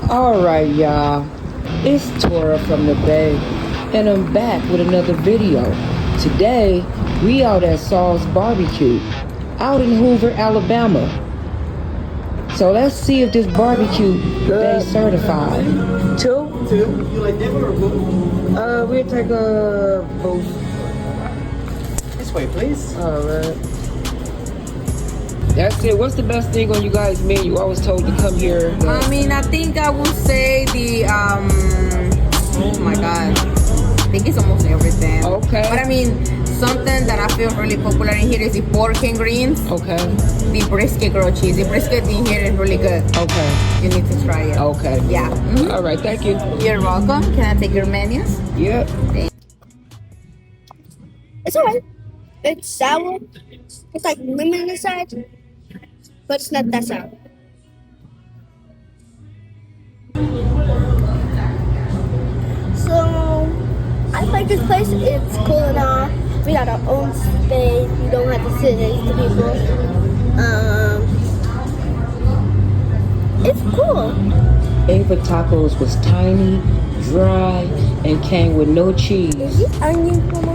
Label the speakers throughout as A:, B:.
A: Alright y'all, it's Tora from the Bay, and I'm back with another video. Today, we out at Saul's BBQ, out in Hoover, Alabama. So let's see if this barbecue is certified. Two?
B: You like dip or both?
A: We'll take a both.
B: This way, please.
A: Alright. That's it. What's the best thing on you guys' menu? I was told to come here.
C: I think I would say the oh my god, I think it's almost everything.
A: Okay.
C: But something that I feel really popular in here is the pork and greens.
A: Okay.
C: The brisket grilled cheese. The brisket in here is really good.
A: Okay.
C: You need to try it.
A: Okay.
C: Yeah. Mm-hmm.
A: All right. Thank you.
C: You're welcome. Can I take your menus?
A: Yep.
D: It's alright. It's sour. It's like lemon inside, but it's not that sour. So, I like this place. It's cool enough. We got our own space. You don't have to sit next to people. It's cool.
A: Ava Tacos was tiny, dry, and came with no cheese.
D: Is this onion, Mama?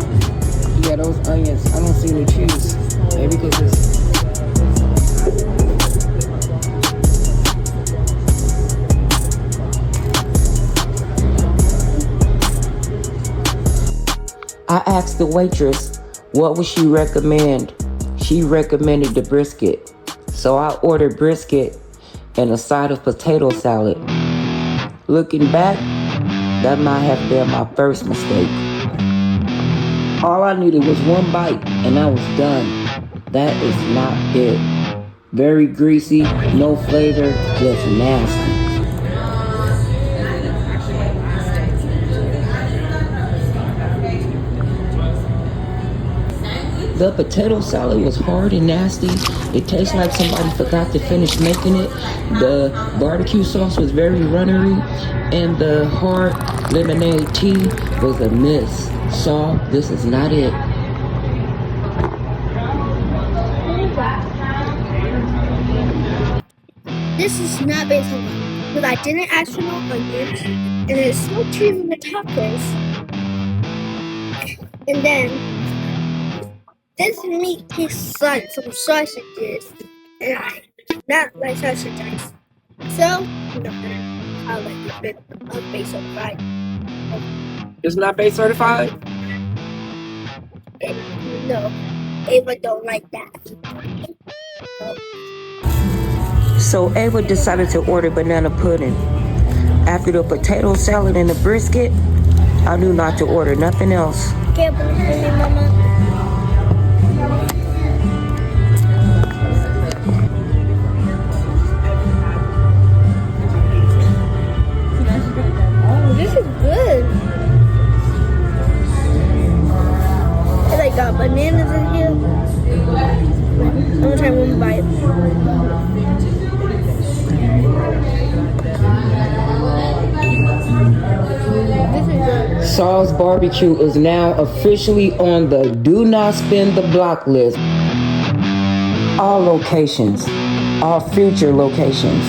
A: Yeah, those onions. I don't see the cheese. Maybe because it's... I asked the waitress, what would she recommend? She recommended the brisket. So I ordered brisket and a side of potato salad. Looking back, that might have been my first mistake. All I needed was one bite and I was done. That is not it. Very greasy, no flavor, just nasty. The potato salad was hard and nasty. It tastes like somebody forgot to finish making it. The barbecue sauce was very runnery, and the hard lemonade tea was a miss. So this is not it.
D: This is not based on that, because I didn't ask for no onions, and there's no cheese in the tacos. And then this meat tastes like some sausages, and I not like sausages. So no, I like it base certified.
A: It's not base certified?
D: No, Ava don't like that.
A: So Ava decided to order banana pudding. After the potato salad and the brisket, I knew not to order nothing else.
D: Can't believe me, Mama. Oh, this is good. And I got bananas in here. I'm gonna try one bite. This is good.
A: Saul's BBQ is now officially on the Do Not Spin the Block list. All locations, all future locations.